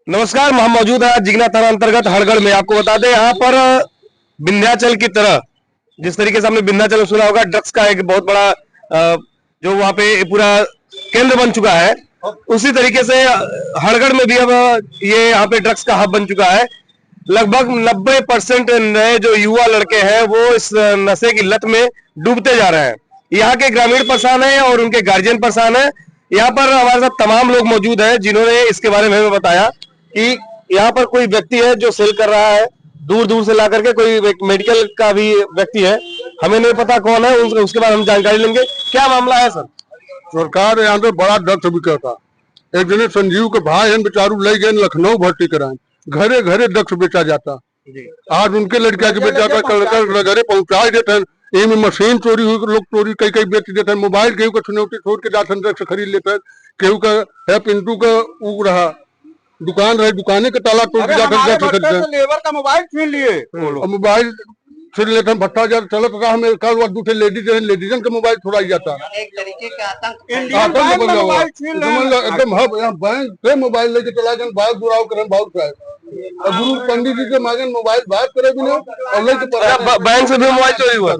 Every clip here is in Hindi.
नमस्कार, हम मौजूद है जिगना थाना अंतर्गत हड़गड़ में। आपको बता दें यहाँ पर विंध्याचल की तरह, जिस तरीके से हमने विंध्याचल सुना होगा, ड्रग्स का एक बहुत बड़ा जो वहाँ पे पूरा केंद्र बन चुका है, उसी तरीके से हड़गड़ में भी अब ये यहाँ पे ड्रग्स का हब बन चुका है। लगभग 90% नए जो युवा लड़के हैं वो इस नशे की लत में डूबते जा रहे हैं। यहाँ के ग्रामीण परेशान है और उनके गार्जियन परेशान है। यहाँ पर हमारे साथ तमाम लोग मौजूद हैं जिन्होंने इसके बारे में हमें बताया कि यहाँ पर कोई व्यक्ति है जो सेल कर रहा है, दूर दूर से ला करके। कोई मेडिकल का भी व्यक्ति है, हमें नहीं पता कौन है, उसके बाद हम जानकारी लेंगे। क्या मामला है सर? सरकार यहाँ पे बड़ा ड्रग्स भी करता। एक दिन संजीव के भाई हैं बेचारू ले गए लखनऊ भर्ती कराए, घरे घरे ड्रग्स बेचा जाता। आज उनके लड़किया के बेचा जाता, कल घरे पहुंचा देते हैं। में मशीन चोरी हुई, लोग चोरी कई कई बेच देते हैं। मोबाइल केहू का छुनौती छोड़ के जाते हैं, ड्रग्स खरीद लेते हैं। केहू का है पिंटू का उग रहा दुकान रहे, दुकाने के ताला तोड़ के जाते हैं, लेबर का मोबाइल छीन लिए। मोबाइल छीन लेते हैं। भट्टा जा चलत रहा हमें कल दूसरे लेडीजन का मोबाइल छुड़ाई जाता। एक तरीके का आतंक एकदम हब यहाँ बैंक से मोबाइल लेके चला जाए, बाहर दुराव करें बहुत साहब। गुरु पंडित जी से मांगे मोबाइल बात करे भी नहीं और लेके बैंक से भी मोबाइल चोरी हुआ?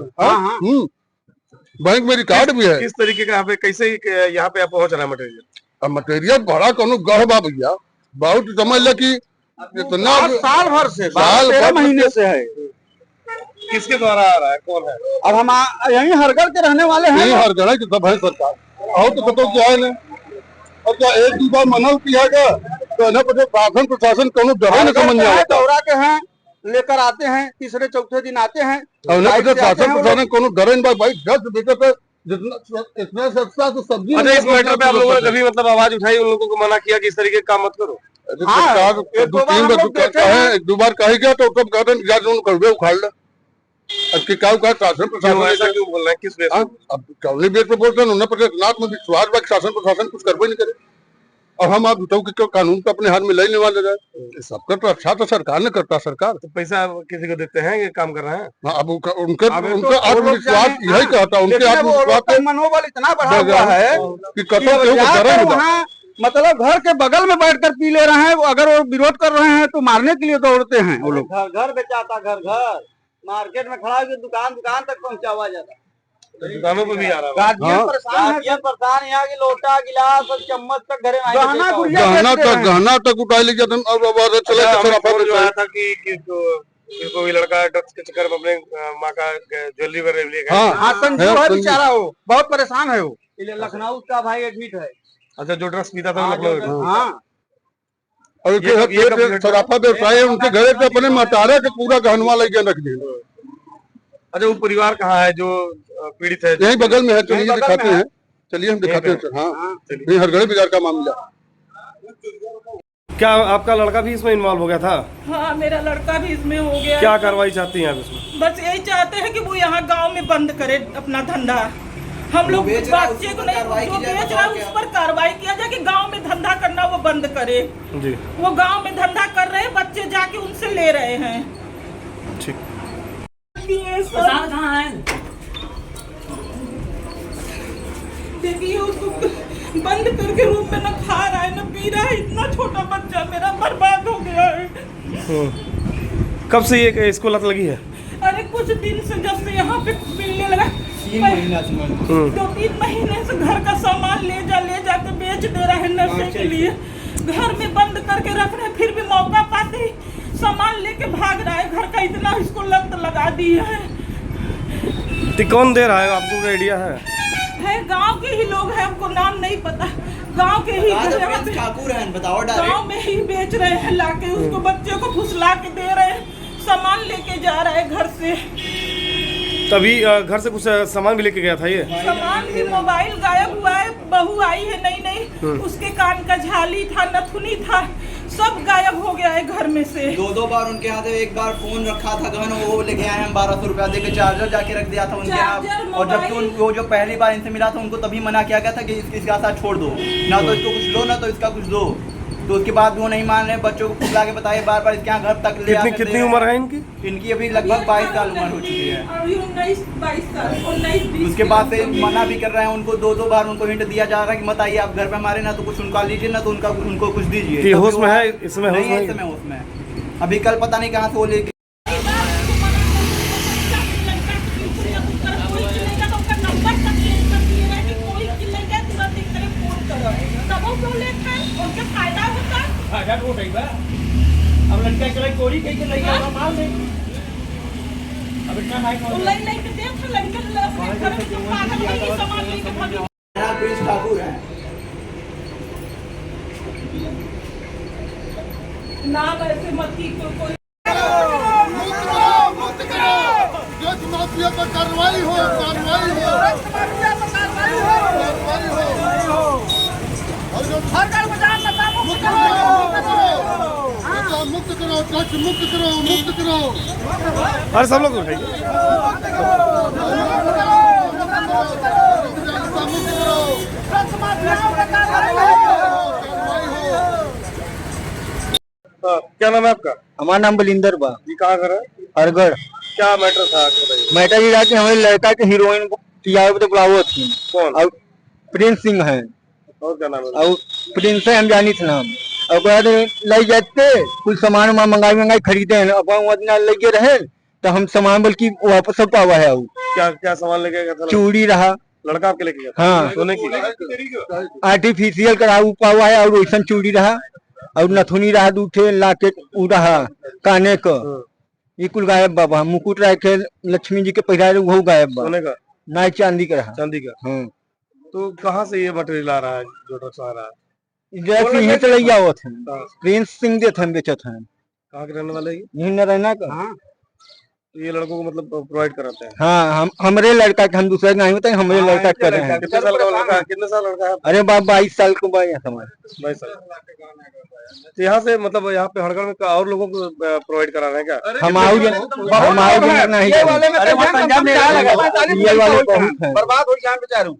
बैंक में रिकॉर्ड भी है। किस तरीके का कैसे यहाँ पे पहुंच रहा है मटेरियल? मटेरियल बड़ा कोनो गढ़ बा भैया, बहुत समझ ल की इतना साल भर से, साल 13 महीने से है। किसके द्वारा आ रहा है, कौन है? अब हम यही हरगढ़ के रहने वाले हैं। यही हरगढ़ की सब है सरकार और तो बताओ क्या है ना। और क्या एक दो बार मना किया गया तो ना पता शासन प्रशासन कोनो डरे न समझ में आता। दौरा के हैं, लेकर आते हैं, तीसरे चौथे दिन आते हैं और ना पता शासन प्रशासन कोनो डरे न भाई। 10 बेटे पे जितना इतना सस्ता तो सब्जी। अच्छा, इस मैटर पे आप लोगों ने कभी मतलब आवाज उठाई, उन लोगों को मना किया कि इस तरीके का काम मत करो? सरकार एक दो बार कही गया तो सब कहते हैं जाकर करवे उखाड़ ले। अब की शासन प्रशासन ऐसा क्यों बोल रहे हैं, किस बेस पे? अब कौनी बेस पे बोलते हैं उन्हें नाथ में विश्वास बा शासन प्रशासन कुछ करवे नहीं करे। और हम आप बताओ कि कानून को अपने हाथ में लेने वाले जाए। सबका तो अच्छा तो सरकार ने करता। सरकार तो पैसा किसी को देते हैं, ये काम कर रहे हैं। अब उनका आत्मविश्वास यही कहता, उनके आत्मविश्वास मनोबल इतना बढ़ा हुआ है कि कतल मतलब घर के बगल में बैठकर पी ले रहे हैं। अगर वो विरोध कर रहे हैं तो मारने के लिए दौड़ते हैं वो लोग। घर बेचाता, घर मार्केट में खड़ा होकर दुकान तक पहुंचावा जाता। दुकानों पे भी आ रहा है। गार्जियन परेशान, यहाँ की लोटा गिलास और चम्मच तक घरे गहना तक उठा ले जाते। था कि कोई लड़का ड्रग्स के चक्कर में अपने माँ का ज्वेलरी वगैरह ले गया। हाँ, संजीव है बेचारा, वो बहुत परेशान है। वो लखनऊ का भाई एडमिट है। अच्छा, जो ड्रग्स पीता था लखनऊ। हाँ, और सराफा व्यवसाय उनके घरे से अपने मटारे के पूरा गहनवा लेके रख दिया। अच्छा, वो परिवार कहाँ है जो पीड़ित है? यही बगल में है, चलिए दिखाते हैं। चलिए हम दिखाते हैं सर। हाँ, ये हरगढ़ बाजार का मामला। क्या आपका लड़का भी इसमें इन्वॉल्व हो गया था? हाँ, मेरा लड़का भी इसमें हो गया। क्या कार्रवाई चाहती हैं आप इसमें? बस यही चाहते हैं कि वो यहाँ गांव में बंद करे अपना धंधा। हम लोग बच्चे को नहीं, जो बेच रहा है उस पर कार्रवाई किया जाए कि गांव में धंधा करना वो बंद करे जी। वो गांव में धंधा कर रहे हैं, बच्चे जाके उनसे ले रहे हैं। ठीक। देखिए उसको बंद करके रूम में न खा रहा है न पी रहा है। इतना छोटा बच्चा मेरा बर्बाद हो गया है। कब से ये इसको लत लगी है? अरे कुछ दिन से, जब से यहाँ पे मिलने लगा 2-3 महीने से घर का सामान ले जाके बेच दे रहा है नशे के लिए। घर में बंद करके रख रहे, फिर भी मौका पाते ही सामान लेके भाग रहा है। घर का इतना इसको लत लगा दी है। तो कौन दे रहा है, आपको आइडिया है? गांव के ही लोग हैं, हमको नाम नहीं पता। गांव के ही ठाकुर हैं, बताओ। गांव में ही बेच रहे हैं, लाके उसको बच्चे को फुसला के दे रहे हैं। सामान लेके जा रहा है घर से। तभी घर से कुछ सामान भी लेके गया था ये? सामान भी, मोबाइल गायब हुआ है। बहू आई है नई, उसके कान का झाली था, नथुनी था, सब गायब हो गया है घर में से। 2 बार उनके यहाँ से, एक बार फोन रखा था गहन, वो लेके आए हम 1200 रुपया देके। चार्जर जाके रख दिया था उनके यहाँ। और जबकि उनको जो पहली बार इनसे मिला था उनको तभी मना किया गया था कि इसका साथ छोड़ दो, ना तो इसको कुछ लो ना तो इसका कुछ दो। तो उसके बाद भी वो नहीं मान रहे, बच्चों को खुला के बताइए बार बार इसके यहाँ घर तक ले आते कितनी हैं। उम्र है इनकी? इनकी अभी लगभग 22 साल उम्र हो चुकी है। अभी 19-22 साल 19-20 उसके बाद से मना भी कर रहे हैं उनको, 2-2 बार उनको हिंट दिया जा रहा है कि मत आइए आप घर पे हमारे, ना तो कुछ उनका लीजिए ना तो उनको कुछ दीजिए। कि होश में है इसमें? नहीं है इसमें होश में। अभी कल पता नहीं कहाँ से वो लेके अब लड़का के लिए चोरी कहीं नहीं गया माल दे। अब इतना नहीं नहीं देख लड़का अपने घर में तो पागल नहीं सामान लेके भागी। प्रिंस ठाकुर है नाम ऐसे मत की कोई माफिया पर कार्रवाई हो, कार्रवाई हो, मुक्त करो, ड्रग्स मुक्त करो, मुक्त करो। अरे सब लोग उठाइए। क्या नाम है आपका? हमारा नाम बलिंदर बा जी, कहाँ घर है? अरगढ़। क्या मैटर था आगे बताइए। मैटर ये कि हमारे लड़का के हीरोइन को टीआर पे बुलावो थी। कौन? और प्रिंस सिंह है और क्या नाम है? और प्रिंस है, हम जानी थे नाम। और बाद ले जाते कुछ सामान मंगाई खरीदे लगे रहे तो हम सामान बल्कि वापस सब पावा है। क्या क्या सामान लेके गया था? चूड़ी रहा, लड़का आपके लेके गया था? हाँ, सोने की आर्टिफिशियल करा उ पावा है, और वैसा चूड़ी रहा और नथुनी रहा, दूठे लाके उ रहा काने का, ये कुल गायब बाबा। मुकुट रखे लक्ष्मी जी के पहिरा वो गायब बा। सोने का? ना चांदी का रहा। चांदी का? हाँ, तो कहाँ से ये मटेरियल आ रहा है जो ड्रग्स आ रहा है? ड्रग्स यहीं से ले जाओ थे, प्रिंस सिंह दे थे बेचत हैं। कहाँ के रहने वाले? यहीं न रहना का। तो ये लड़कों को मतलब प्रोवाइड कराते हैं? हाँ, हमरे लड़का के, हम दूसरे नहीं होते, हमरे लड़का कर रहे हैं। कितने साल का लड़का है? कितने साल लड़का है? अरे बाप 22 साल को बा समाज। 22 साल। तो यहाँ से मतलब यहाँ पे हड़गड़ में और लोगों को प्रोवाइड करा रहे हैं क्या? हम आओ नहीं ये वाले में अरे पंजाब में ये वाले बहुत हैं। बर्बाद हो जाए बेचारू।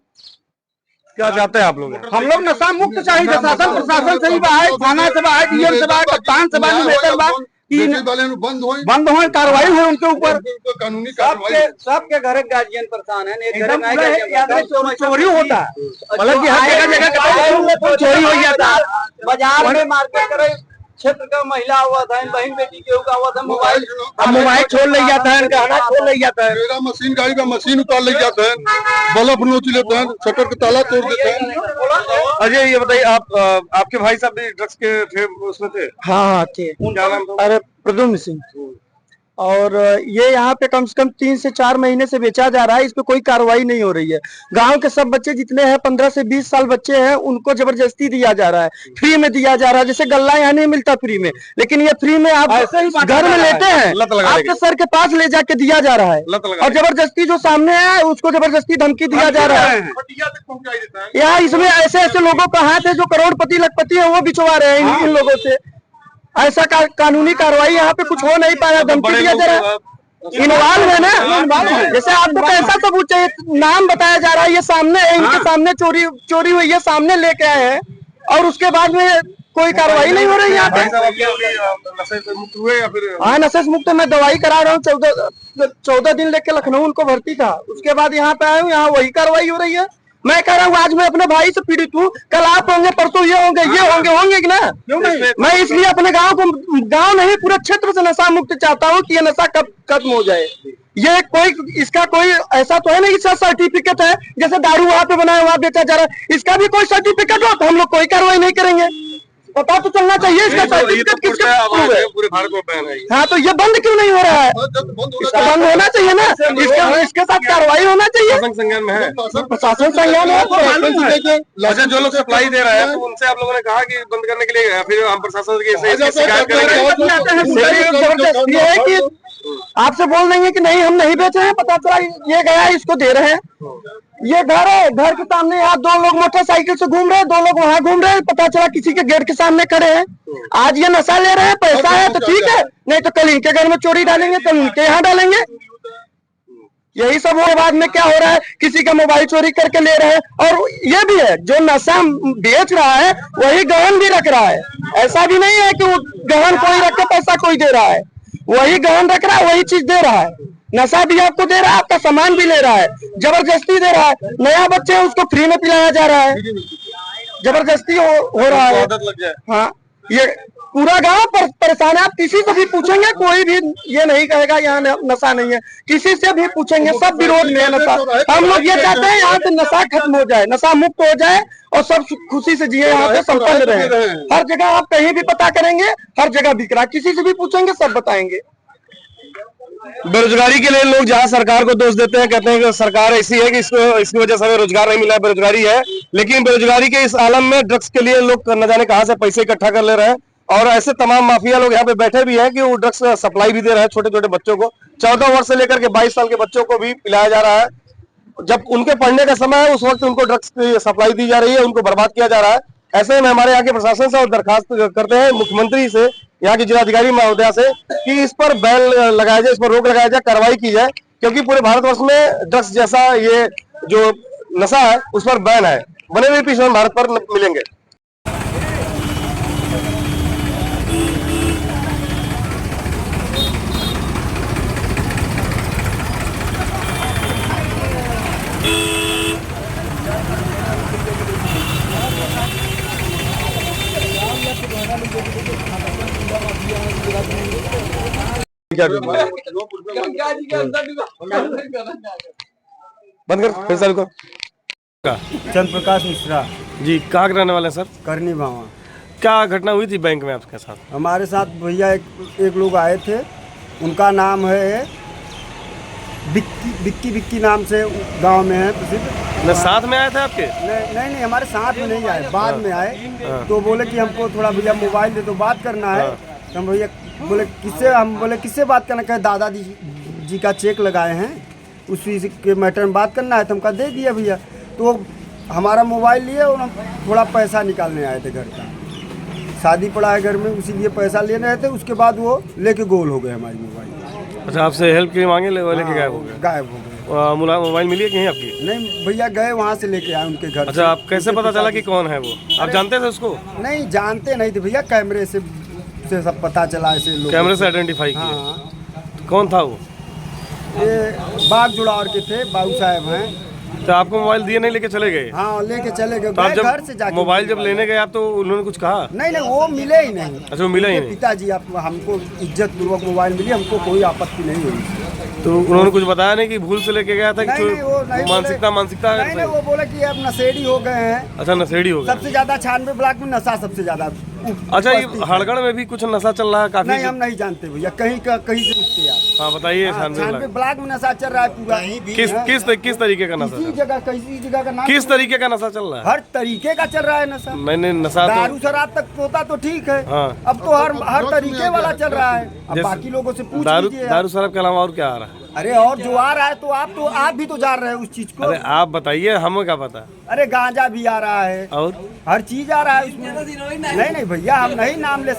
क्या चाहते हैं आप लोग? हम लोग नशा मुक्त चाहिए, शासन प्रशासन से ही बाहर, थाना से बाहर, डीएम से बाहर, कप्तान से बाहर, मेटर बाहर बंद हो, कार्रवाई हो उनके ऊपर। कानूनी कार्रवाई। सबके घर गार्जियन परेशान है, चोरी होता है, मतलब कि हर जगह चोरी हो जाता है। बाजार में मार्केट करे क्षेत्र का महिला हुआ था, बहन बेटी के हुआ था, मोबाइल छोड़ ले जाता है, गहना छोड़ ले जाता है, मेरा मशीन गाड़ी का मशीन उतार ले जाते हैं, बल्ब नोच लेते हैं, शटर का ताला तोड़ देते हैं। अजय, ये बताइए आप आपके भाई साहब भी ड्रग्स के थे, उसमें थे? हाँ थे। क्या नाम था? अरे प्रद्युम्न सिंह। और ये यहाँ पे कम से कम 3 से 4 महीने से बेचा जा रहा है, इस पे कोई कार्रवाई नहीं हो रही है। गांव के सब बच्चे जितने हैं 15 से 20 साल बच्चे हैं, उनको जबरदस्ती दिया जा रहा है, फ्री में दिया जा रहा है। जैसे गल्ला यहाँ नहीं मिलता फ्री में, लेकिन ये फ्री में आप घर में लेते हैं, आपके सर के पास ले जाके दिया जा रहा है, और जबरदस्ती जो सामने है उसको जबरदस्ती धमकी दिया जा रहा है। यहाँ इसमें ऐसे ऐसे लोगों का हाथ है जो करोड़पति लखपति है, वो बिचवा रहे हैं इन लोगों से। ऐसा कानूनी कार्रवाई यहाँ पे कुछ हो नहीं पाया, धमकी दिया जा रहा है। इन्वॉल्व है ना, जैसे आपको कैसा सबूत चाहिए, नाम बताया जा रहा है, ये सामने है, इनके सामने चोरी हुई है, सामने लेके आए हैं, और उसके बाद में कोई कार्रवाई नहीं हो रही यहाँ पे। हाँ, नशे से मुक्त। मैं दवाई करा रहा हूँ, 14 दिन लेके लखनऊ उनको भर्ती था, उसके बाद यहाँ पे आया हूँ, यहाँ वही कार्रवाई हो रही है। मैं कह रहा हूँ आज मैं अपने भाई से पीड़ित हूँ, कल आप होंगे, परसों ये होंगे कि ना। मैं इसलिए अपने गांव नहीं पूरे क्षेत्र से नशा मुक्त चाहता हूँ कि ये नशा कब खत्म हो जाए। ये कोई इसका कोई ऐसा तो है नहीं, इसका सर्टिफिकेट है, जैसे दारू वहाँ पे बनाया वहाँ बेचा जा रहा है, इसका भी कोई सर्टिफिकेट हो तो हम लोग कोई कार्रवाई नहीं करेंगे। पता तो चलना चाहिए इसका सर्टिफिकेट किसके पास है। पूरे भारत में बैन है। हाँ, तो ये बंद क्यों नहीं हो रहा है? इसका बंद होना चाहिए ना, इसके साथ कार्रवाई होना चाहिए। संज्ञान में है, प्रशासन संज्ञान है। अच्छा, जो लोग सप्लाई दे रहे हैं तो उनसे आप लोगों ने कहा कि बंद करने के लिए, फिर हम प्रशासन की शिकायत करेंगे। जबरदस्ती है कि आपसे बोल देंगे कि नहीं हम नहीं बेच रहे हैं, पता चला ये गया इसको दे रहे हैं। ये घर है, घर के सामने यहाँ 2 लोग मोटरसाइकिल से घूम रहे हैं, 2 लोग वहाँ घूम रहे हैं, पता चला किसी के गेट के सामने खड़े हैं। आज ये नशा ले रहे हैं, पैसा है तो ठीक है, नहीं तो कल इनके घर में चोरी डालेंगे, कल उनके यहाँ डालेंगे। यही सब हो बाद में क्या हो रहा है, किसी का मोबाइल चोरी करके ले रहे हैं। और ये भी है, जो नशा बेच रहा है वही गहन भी रख रहा है। ऐसा भी नहीं है कि वो गहन कोई रख के पैसा कोई दे रहा है, वही गहन रख रहा है, वही चीज दे रहा है। नशा भी आपको दे रहा है, आपका सामान भी ले रहा है, जबरदस्ती दे रहा है। नया बच्चे है उसको फ्री में पिलाया जा रहा है, जबरदस्ती हो रहा है। हाँ, ये पूरा गांव परेशान है। आप किसी से भी पूछेंगे, कोई भी ये नहीं कहेगा यहाँ नशा नहीं है। किसी से भी पूछेंगे, सब विरोध में है नशा। हम लोग ये चाहते हैं यहाँ पे नशा खत्म हो जाए, नशा मुक्त हो जाए और सब खुशी से जिए, यहाँ पे संपन्न रहे। हर जगह आप कहीं भी पता करेंगे, हर जगह बिक रहा है। किसी से भी पूछेंगे, सब बताएंगे। बेरोजगारी के लिए लोग जहां सरकार को दोष देते हैं, कहते हैं कि सरकार ऐसी है कि इसकी वजह से हमें रोजगार नहीं मिला है, बेरोजगारी है। लेकिन बेरोजगारी के इस आलम में ड्रग्स के लिए लोग न जाने कहां से पैसे इकट्ठा कर ले रहे हैं। और ऐसे तमाम माफिया लोग यहाँ पे बैठे भी हैं कि वो ड्रग्स सप्लाई भी दे रहे हैं छोटे छोटे बच्चों को। 14 वर्ष से लेकर के 22 साल के बच्चों को भी पिलाया जा रहा है। जब उनके पढ़ने का समय है उस वक्त उनको ड्रग्स की सप्लाई दी जा रही है, उनको बर्बाद किया जा रहा है। ऐसे में हमारे यहाँ के प्रशासन से और दरखास्त करते हैं मुख्यमंत्री से, यहाँ के जिलाधिकारी महोदया से, कि इस पर बैन लगाया जाए, इस पर रोक लगाया जाए, कार्रवाई की जाए। क्योंकि पूरे भारतवर्ष में ड्रग्स जैसा ये जो नशा है उस पर बैन है। बने हुए पीछे भारत पर मिलेंगे। बंद कर फिर साल को। चंद्र प्रकाश मिश्रा जी, कहाँ के रहने वाले हैं सर? करनी भावा। क्या घटना हुई थी बैंक में आपके साथ? हमारे साथ भैया एक लोग आए थे, उनका नाम है बिक्की नाम से गांव में है प्रसिद्ध। साथ में आए थे आपके? नहीं, हमारे साथ में नहीं आए, बाद में आए। तो बोले कि हमको थोड़ा भैया मोबाइल दे तो बात करना है। तो हम भैया बोले किससे बात करना? कहे दादाजी जी का चेक लगाए हैं, उसी के मैटर में बात करना है। तो हमका दे दिया भैया। तो हमारा मोबाइल लिए और हम थोड़ा पैसा निकालने आए थे घर का, शादी पड़ा है घर में, उसी लिए पैसा लेने आए थे। उसके बाद वो लेके गोल हो गए हमारी मोबाइल। अच्छा, आपसे हेल्प के मांगे लेके गायब हो गए? गायब हो गए। मोबाइल मिली है कहीं आपकी? नहीं भैया, गए वहाँ से लेके आए उनके घर। अच्छा, आप कैसे पता चला कि कौन है वो? आप जानते थे उसको? नहीं, जानते नहीं थे भैया, कैमरे से सब पता चला। ऐसे लोग कैमरे से आइडेंटिफाई किया? हाँ। कौन था वो? ये बाग जुड़ावर के थे, बाबू साहब हैं। तो आपको मोबाइल दिए नहीं, लेके चले गए? हाँ, लेके चले गए। तो आप घर से जब जाके मोबाइल जब लेने गए आप, तो उन्होंने कुछ कहा? नहीं, वो मिले ही नहीं। अच्छा, वो मिला ही नहीं। पिताजी आप हमको इज्जत पूर्वक मोबाइल मिली, हमको कोई आपत्ति नहीं हुई। तो उन्होंने कुछ बताया नहीं कि भूल से लेके गया था? नहीं, वो नहीं मानसिकता नहीं, वो बोले कि अब नशेड़ी हो गए हैं। अच्छा, नशेड़ी हो गए। सबसे ज्यादा 96 ब्लॉक में नशा सबसे ज्यादा। अच्छा, ये हड़गड़ में भी कुछ नशा चल रहा है काफी? नहीं, हम नहीं जानते भैया, कहीं से पूछते यार। हाँ, बताइए। 96 ब्लॉक में नशा चल रहा है पूरा। किस तरीके का नशा? किसी जगह का नाम, किस तरीके का नशा चल रहा है? हर तरीके का चल रहा है नशा। मैंने नशा दारू शराब तक होता तो ठीक है। हाँ। अब तो हर तरीके वाला चल रहा है। अब बाकी लोगों से पूछ लीजिए। दारू शराब के अलावा और क्या आ रहा है? अरे और जो आ रहा है तो आप भी तो जान रहे हैं उस चीज को। अरे आप बताइए, हमें क्या पता। अरे गांजा भी आ रहा है और हर चीज आ रहा है उसमें। नहीं भैया, हम नहीं नाम ले